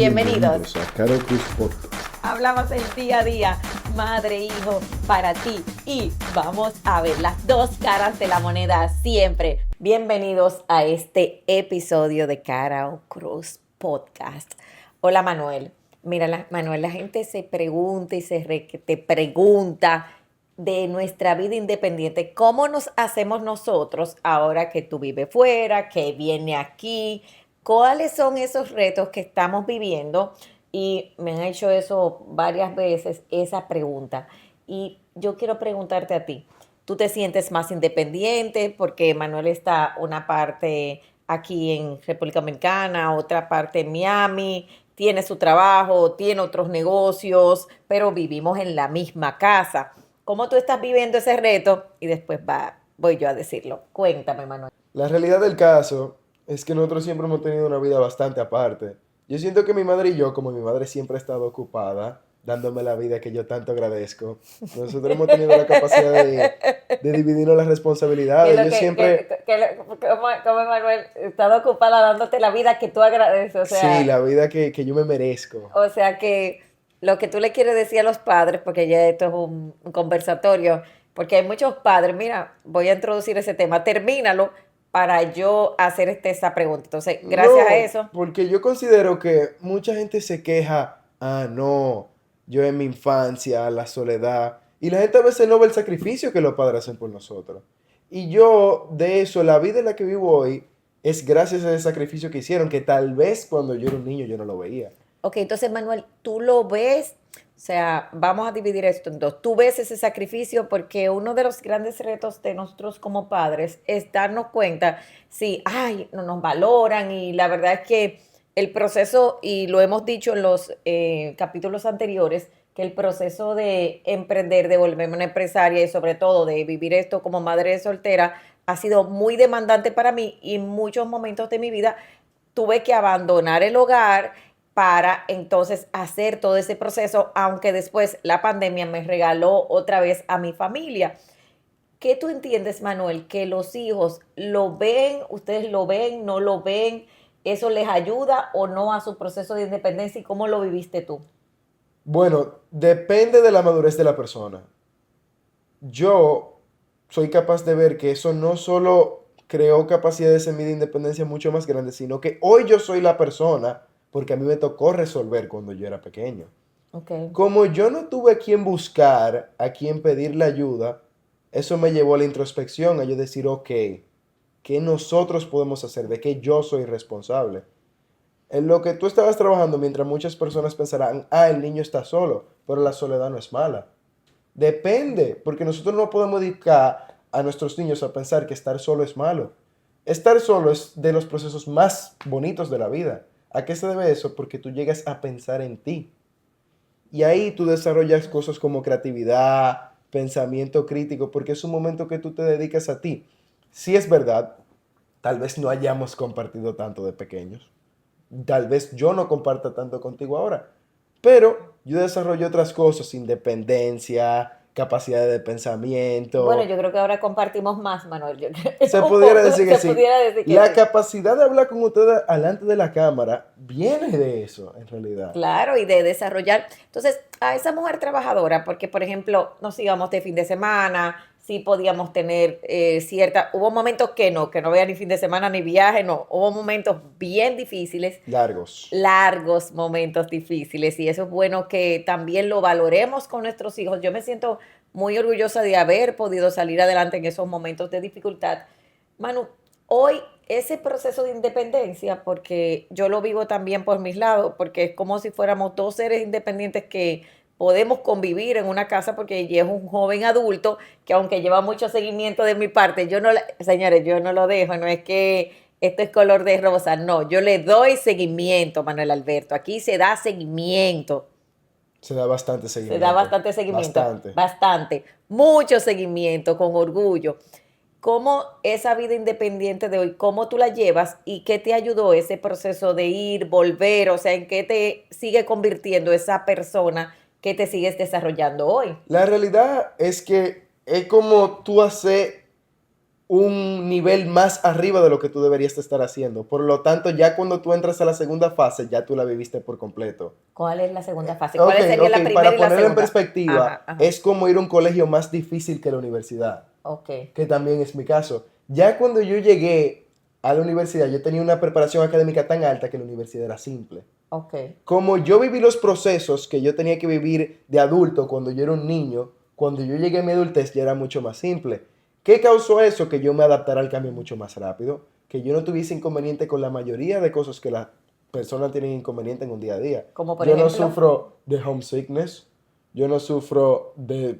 Bienvenidos. A Caro Cruz Podcast. Hablamos el día a día, madre, hijo, para ti. Y vamos a ver las dos caras de la moneda siempre. Bienvenidos a este episodio de Caro Cruz Podcast. Hola, Manuel. Mira, Manuel, la gente se pregunta y te pregunta de nuestra vida independiente. ¿Cómo nos hacemos nosotros ahora que tú vives fuera, que viene aquí? ¿Cuáles son esos retos que estamos viviendo? Y me han hecho eso varias veces, esa pregunta. Y yo quiero preguntarte a ti, ¿tú te sientes más independiente? Porque Manuel está una parte aquí en República Dominicana, otra parte en Miami, tiene su trabajo, tiene otros negocios, pero vivimos en la misma casa. ¿Cómo tú estás viviendo ese reto? Y después voy yo a decirlo. Cuéntame, Manuel. La realidad del caso es que nosotros siempre hemos tenido una vida bastante aparte. Yo siento que mi madre y yo, como mi madre siempre ha estado ocupada, dándome la vida que yo tanto agradezco, nosotros hemos tenido la capacidad de dividirnos las responsabilidades. Yo siempre... ¿Cómo Manuel estaba ocupada dándote la vida que tú agradeces? O sea, sí, la vida que yo me merezco. O sea que lo que tú le quieres decir a los padres, porque ya esto es un conversatorio, porque hay muchos padres, mira, voy a introducir ese tema, termínalo para yo hacer esa pregunta. Entonces, gracias a eso. Porque yo considero que mucha gente se queja, no, yo en mi infancia, la soledad, y la gente a veces no ve el sacrificio que los padres hacen por nosotros. Y yo, de eso, la vida en la que vivo hoy, es gracias a ese sacrificio que hicieron, que tal vez cuando yo era un niño yo no lo veía. Ok, entonces, Manuel, tú lo ves, o sea, vamos a dividir esto en dos. Tú ves ese sacrificio porque uno de los grandes retos de nosotros como padres es darnos cuenta si, no nos valoran, y la verdad es que el proceso, y lo hemos dicho en los capítulos anteriores, que el proceso de emprender, de volverme una empresaria y sobre todo de vivir esto como madre soltera ha sido muy demandante para mí, y en muchos momentos de mi vida tuve que abandonar el hogar para entonces hacer todo ese proceso, aunque después la pandemia me regaló otra vez a mi familia. ¿Qué tú entiendes, Manuel? ¿Que los hijos lo ven, ustedes lo ven, no lo ven? ¿Eso les ayuda o no a su proceso de independencia? ¿Y cómo lo viviste tú? Bueno, depende de la madurez de la persona. Yo soy capaz de ver que eso no solo creó capacidades en mí de independencia mucho más grandes, sino que hoy yo soy la persona porque a mí me tocó resolver cuando yo era pequeño. Okay. Como yo no tuve a quien buscar, a quien pedirle ayuda, eso me llevó a la introspección, a yo decir, ok, ¿qué nosotros podemos hacer? ¿De qué yo soy responsable? En lo que tú estabas trabajando, mientras muchas personas pensarán, el niño está solo, pero la soledad no es mala. Depende, porque nosotros no podemos dedicar a nuestros niños a pensar que estar solo es malo. Estar solo es de los procesos más bonitos de la vida. ¿A qué se debe eso? Porque tú llegas a pensar en ti. Y ahí tú desarrollas cosas como creatividad, pensamiento crítico, porque es un momento que tú te dedicas a ti. Sí es verdad, tal vez no hayamos compartido tanto de pequeños. Tal vez yo no comparta tanto contigo ahora. Pero yo desarrollo otras cosas, independencia, capacidad de Bueno, pensamiento. yo creo que ahora compartimos más, Manuel. Se pudiera decir que Se sí. pudiera decir que La sí. capacidad de hablar con ustedes delante de la cámara viene de eso, en realidad. Claro, y de desarrollar. Entonces, a esa mujer trabajadora, porque por ejemplo, nos íbamos de fin de semana, sí podíamos tener hubo momentos que no había ni fin de semana ni viaje, no, hubo momentos bien difíciles, Largos. largos momentos difíciles, y eso es bueno que también lo valoremos con nuestros hijos. Yo me siento muy orgullosa de haber podido salir adelante en esos momentos de dificultad. Manu, hoy ese proceso de independencia, porque yo lo vivo también por mis lados, porque es como si fuéramos dos seres independientes que podemos convivir en una casa, porque ella es un joven adulto que, aunque lleva mucho seguimiento de mi parte, señores, yo no lo dejo, no es que esto es color de rosa, no, yo le doy seguimiento, Manuel Alberto, aquí se da seguimiento. Se da bastante Se da seguimiento. bastante seguimiento, Bastante. bastante, mucho seguimiento, con orgullo. ¿Cómo esa vida independiente de hoy, cómo tú la llevas y qué te ayudó ese proceso de ir, volver? O sea, ¿en qué te sigue convirtiendo esa persona que te sigues desarrollando hoy? La realidad es que es como tú hacer un nivel más arriba de lo que tú deberías estar haciendo. Por lo tanto, ya cuando tú entras a la segunda fase, ya tú la viviste por completo. ¿Cuál es la segunda fase? Ok, ¿Cuál sería la primera para y la ponerlo en segunda? perspectiva, Ajá, ajá. es como ir a un colegio más difícil que la universidad, Ok, que también es mi caso. Ya cuando yo llegué a la universidad, yo tenía una preparación académica tan alta que la universidad era simple. ok. Como yo viví los procesos que yo tenía que vivir de adulto cuando yo era un niño, cuando yo llegué a mi adultez ya era mucho más simple. ¿Qué causó eso? Que yo me adaptara al cambio mucho más rápido, que yo no tuviese inconveniente con la mayoría de cosas que las personas tienen inconveniente en un día a día. Como por Yo no ejemplo, sufro de homesickness, yo no sufro de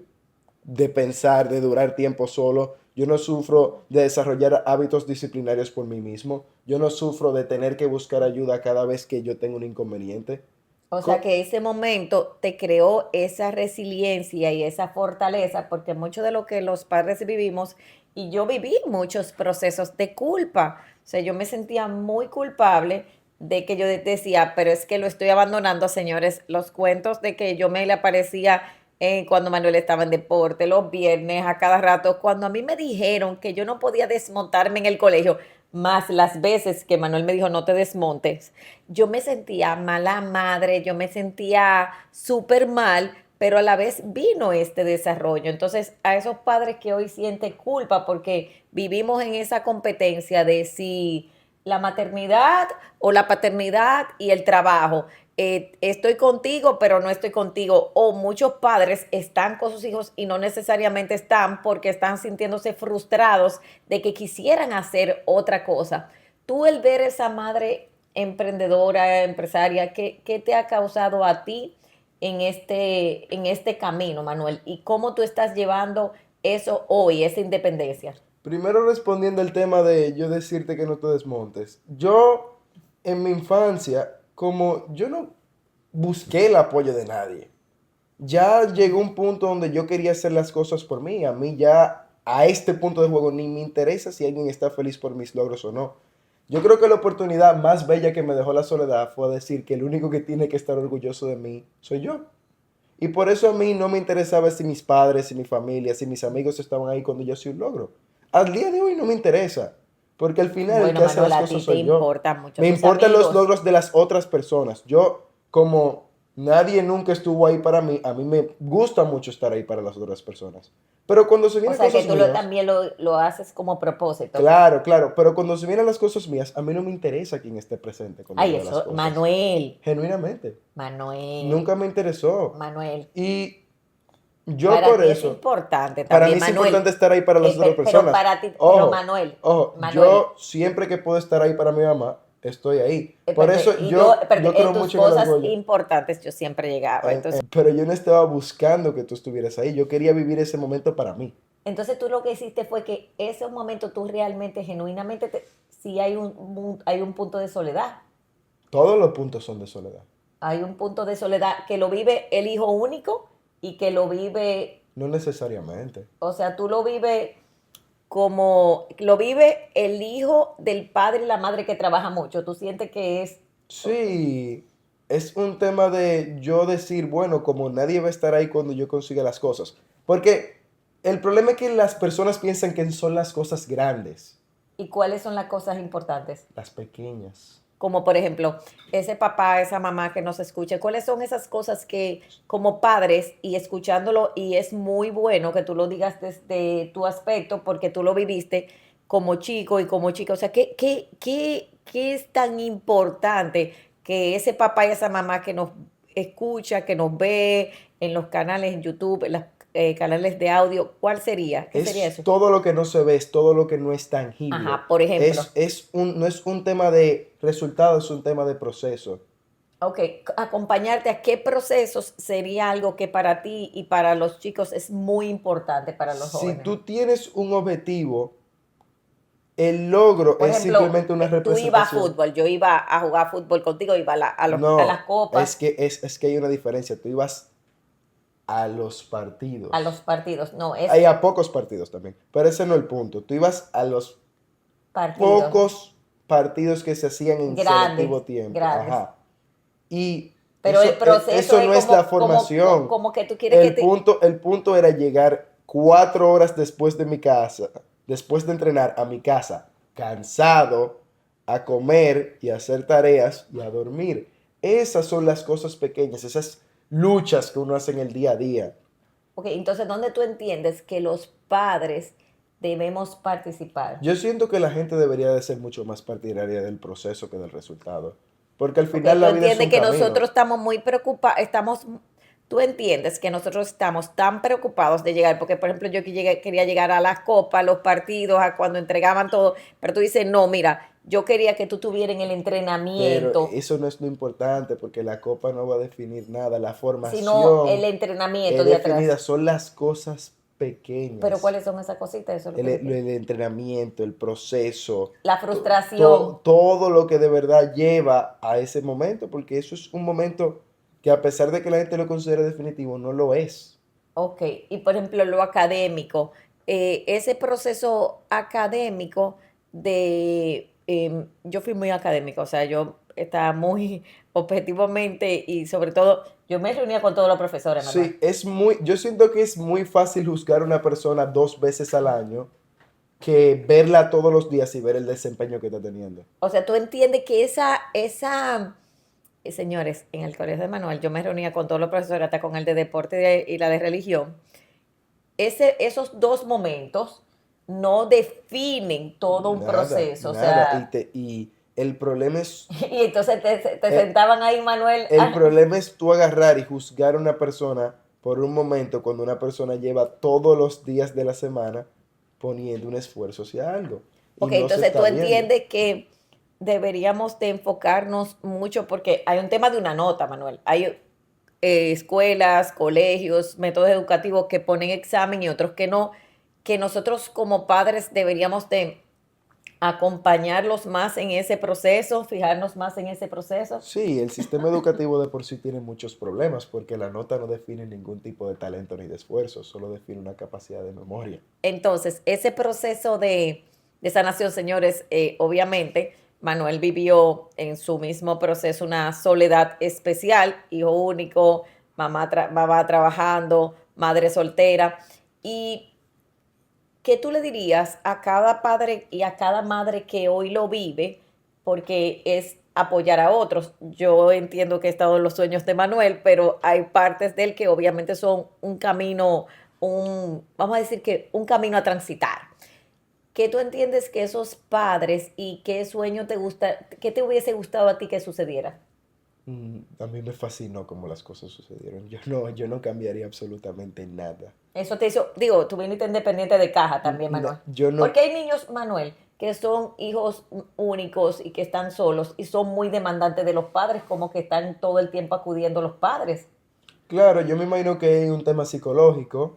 pensar, de durar tiempo solo. Yo no sufro de desarrollar hábitos disciplinarios por mí mismo. Yo no sufro de tener que buscar ayuda cada vez que yo tengo un inconveniente. o sea que ese momento te creó esa resiliencia y esa fortaleza, porque mucho de lo que los padres vivimos, y yo viví muchos procesos de culpa, o sea, yo me sentía muy culpable de que yo decía, pero es que lo estoy abandonando, señores, los cuentos de que yo me le aparecía cuando Manuel estaba en deporte, los viernes, a cada rato, cuando a mí me dijeron que yo no podía desmontarme en el colegio, más las veces que Manuel me dijo no te desmontes, yo me sentía mala madre, yo me sentía súper mal, pero a la vez vino este desarrollo. Entonces, a esos padres que hoy sienten culpa porque vivimos en esa competencia de si la maternidad o la paternidad y el trabajo, estoy contigo, pero no estoy contigo. O muchos padres están con sus hijos y no necesariamente están porque están sintiéndose frustrados de que quisieran hacer otra cosa. Tú el ver esa madre emprendedora, empresaria, ¿qué te ha causado a ti en este camino, Manuel? ¿Y cómo tú estás llevando eso hoy, esa independencia? Primero respondiendo al tema de yo decirte que no te desmontes. Yo, en mi infancia, como yo no busqué el apoyo de nadie, ya llegó un punto donde yo quería hacer las cosas por mí. A mí ya, a este punto de juego, ni me interesa si alguien está feliz por mis logros o no. Yo creo que la oportunidad más bella que me dejó la soledad fue decir que el único que tiene que estar orgulloso de mí soy yo. Y por eso a mí no me interesaba si mis padres, si mi familia, si mis amigos estaban ahí cuando yo hacía un logro. Al día de hoy no me interesa, porque al final el Bueno, que hace Manuel, las a ti cosas te soy yo. importan mucho Me tus importan los amigos. logros de las otras personas. Yo, como nadie nunca estuvo ahí para mí, a mí me gusta mucho estar ahí para las otras personas. Pero cuando se O vienen sea que cosas tú mías, también lo haces como propósito. claro, claro, pero cuando se vienen las cosas mías, a mí no me interesa quién esté presente cuando Ay, yo haga las eso, cosas. Manuel, Genuinamente. Manuel, Nunca me interesó. Manuel. Y yo Para por ti es eso, importante para mí también, es Manuel. importante estar ahí para las otras Pero personas. para ti, pero Ojo, Manuel, ojo, Manuel, yo siempre que puedo estar ahí para mi mamá, estoy ahí. Por espérate, eso yo creo en tus mucho en el cosas orgullo. importantes yo siempre llegaba. Entonces, Pero yo no estaba buscando que tú estuvieras ahí. Yo quería vivir ese momento para mí. entonces tú lo que hiciste fue que ese momento tú realmente, genuinamente, sí hay un punto de soledad. Todos los puntos son de soledad. Hay un punto de soledad que lo vive el hijo único y que lo vive, No necesariamente. o sea, tú lo vives como lo vive el hijo del padre y la madre que trabaja mucho. Tú sientes que es, Sí, es un tema de yo decir, bueno, como nadie va a estar ahí cuando yo consiga las cosas. Porque el problema es que las personas piensan que son las cosas grandes, ¿y cuáles son las cosas importantes? las pequeñas. Como por ejemplo, ese papá, esa mamá que nos escucha, ¿cuáles son esas cosas que como padres y escuchándolo, y es muy bueno que tú lo digas desde tu aspecto porque tú lo viviste como chico y como chica? O sea, ¿qué es tan importante que ese papá y esa mamá que nos escucha, que nos ve en los canales en YouTube, en los canales de audio, ¿cuál sería? ¿Qué sería Es eso? todo lo que no se ve, es todo lo que no es tangible. Ajá, por ejemplo. No es un tema de resultado, es un tema de proceso. Ok, acompañarte a qué procesos sería algo que para ti y para los chicos es muy importante para los Si jóvenes. tú tienes un objetivo, el logro Por es ejemplo, simplemente una tú ibas a representación. fútbol, yo iba a jugar fútbol contigo, iba a las No, copas, es que hay una diferencia. Tú ibas a los a los partidos. partidos. No, Hay es a pocos partidos también. Pero ese no es el punto. Tú ibas a los partidos pocos partidos que se hacían en grandes, selectivo tiempo. grandes. Ajá. Y Pero el proceso eso es no es la formación. como que tú quieres que te... El punto era llegar 4 horas después de mi casa, después de entrenar a mi casa, cansado, a comer y a hacer tareas y a dormir. Esas son las cosas pequeñas, esas luchas que uno hace en el día a día. Ok, entonces, ¿dónde tú entiendes que los padres debemos participar? Yo siento que la gente debería de ser mucho más partidaria del proceso que del resultado, porque al Ok, final tú la vida es entiendes un que camino. nosotros estamos muy preocupados, tú entiendes que nosotros estamos tan preocupados de llegar, porque por ejemplo yo que quería llegar a las copas, a los partidos, a cuando entregaban todo, pero tú dices, no, mira, yo quería que tú tuvieras en el Pero entrenamiento, eso no es lo importante porque la copa no va a definir nada. La sino el formación entrenamiento es de atrás. definida, son las cosas Pero pequeñas. ¿cuáles son esas cositas? Eso es lo que yo quiero. El entrenamiento, el proceso, La frustración. todo lo que de verdad lleva a ese momento, porque eso es un momento que a pesar de que la gente lo considere definitivo, no lo es. Ok, y por ejemplo lo académico, ese proceso académico yo fui muy académica, o sea, yo estaba muy objetivamente y sobre todo, yo me reunía con todos los profesores, Manuel. Sí, yo siento que es muy fácil juzgar a una persona 2 veces al año que verla todos los días y ver el desempeño que está teniendo. O sea, tú entiendes que señores, en el colegio de Manuel, yo me reunía con todos los profesores, hasta con el de deporte y la de religión. Esos dos momentos no definen todo un Nada, proceso, o nada. Y, sea, y el problema es, y entonces te eh, sentaban ahí, Manuel. el problema es tú agarrar y juzgar a una persona por un momento cuando una persona lleva todos los días de la semana poniendo un esfuerzo hacia algo y Ok, no se entonces está tú viendo. entiendes que deberíamos de enfocarnos mucho porque hay un tema de una nota, Manuel. Hay escuelas, colegios, métodos educativos que ponen examen y otros que no, que nosotros como padres deberíamos de acompañarlos más en ese proceso, fijarnos más en ese proceso. Sí, el sistema educativo de por sí tiene muchos problemas porque la nota no define ningún tipo de talento ni de esfuerzo, solo define una capacidad de memoria. Entonces, ese proceso de sanación, señores, obviamente, Manuel vivió en su mismo proceso una soledad especial, hijo único, mamá trabajando, madre soltera. ¿Y qué tú le dirías a cada padre y a cada madre que hoy lo vive? Porque es apoyar a otros. Yo entiendo que he estado en los sueños de Manuel, pero hay partes de él que obviamente son un camino, vamos a decir que un camino a transitar. ¿Qué tú entiendes que esos padres y qué sueño te gusta, qué te hubiese gustado a ti que sucediera? A mí me fascinó cómo las cosas sucedieron. Yo no cambiaría absolutamente nada. Eso te hizo, digo, tú viniste independiente de caja también, Manuel. Yo no, Porque hay niños, Manuel, que son hijos únicos y que están solos y son muy demandantes de los padres, como que están todo el tiempo acudiendo a los padres. claro, yo me imagino que hay un tema psicológico.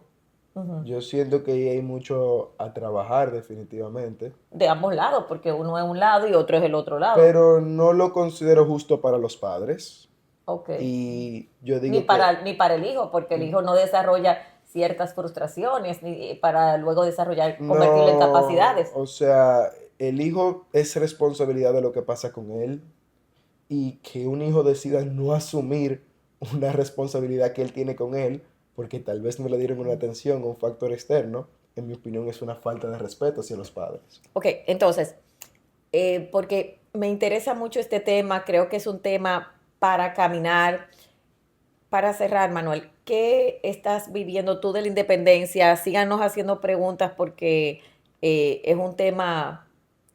Ujú. Yo siento que hay mucho a trabajar definitivamente, De ambos lados, porque uno es un lado y otro es el otro lado. pero no lo considero justo para los padres. Ok. Y yo digo que Ni para el hijo, porque el mm, hijo no desarrolla ciertas frustraciones ni para luego desarrollar, convertirlo en no, capacidades. o sea, el hijo es responsabilidad de lo que pasa con él y que un hijo decida no asumir una responsabilidad que él tiene con él, porque tal vez no le dieron una atención o un factor externo, en mi opinión es una falta de respeto hacia los padres. Ok, entonces, porque me interesa mucho este tema, creo que es un tema para caminar. Para cerrar, Manuel, ¿qué estás viviendo tú de la independencia? Síganos haciendo preguntas porque es un tema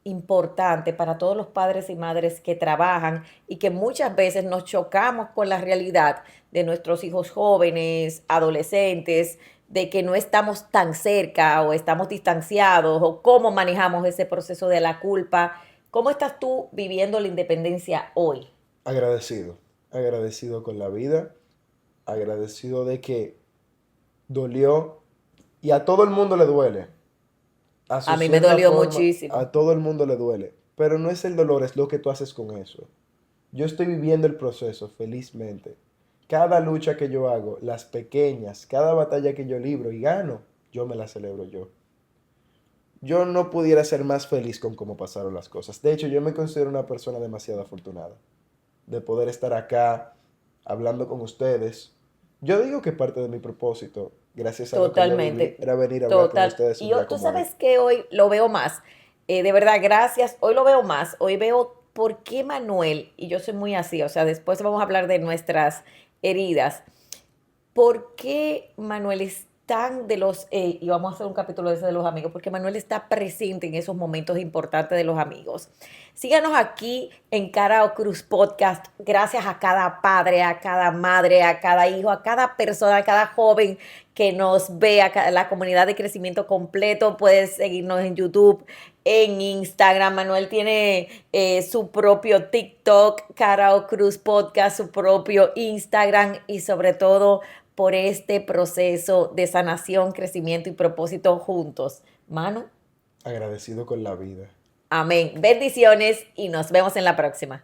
importante para todos los padres y madres que trabajan y que muchas veces nos chocamos con la realidad de nuestros hijos jóvenes, adolescentes, de que no estamos tan cerca o estamos distanciados o cómo manejamos ese proceso de la culpa. ¿Cómo estás tú viviendo la independencia hoy? Agradecido, agradecido con la vida, agradecido de que dolió y a todo el mundo le duele. A su A mí me cierta dolió forma, muchísimo. a todo el mundo le duele. Pero no es el dolor, es lo que tú haces con eso. Yo estoy viviendo el proceso felizmente. Cada lucha que yo hago, las pequeñas, cada batalla que yo libro y gano, yo me la celebro yo. Yo no pudiera ser más feliz con cómo pasaron las cosas. De hecho, yo me considero una persona demasiado afortunada de poder estar acá hablando con ustedes. Yo digo que parte de mi propósito Gracias a lo que yo viví, Totalmente, era venir a hablar con total. ustedes Y un día tú como hoy. sabes que hoy lo veo más. De verdad, gracias. Hoy lo veo más. Hoy veo por qué Manuel, y yo soy muy así, o sea, después vamos a hablar de nuestras heridas. ¿Por qué Manuel es tan de los, y vamos a hacer un capítulo de ese de los amigos, porque Manuel está presente en esos momentos importantes de los amigos? Síganos aquí en Cara o Cruz Podcast. Gracias a cada padre, a cada madre, a cada hijo, a cada persona, a cada joven que nos ve, a la comunidad de crecimiento completo. Puedes seguirnos en YouTube, en Instagram. Manuel tiene su propio TikTok, Cara o Cruz Podcast, su propio Instagram y sobre todo por este proceso de sanación, crecimiento y propósito juntos. Manu, Agradecido con la vida. amén. Bendiciones y nos vemos en la próxima.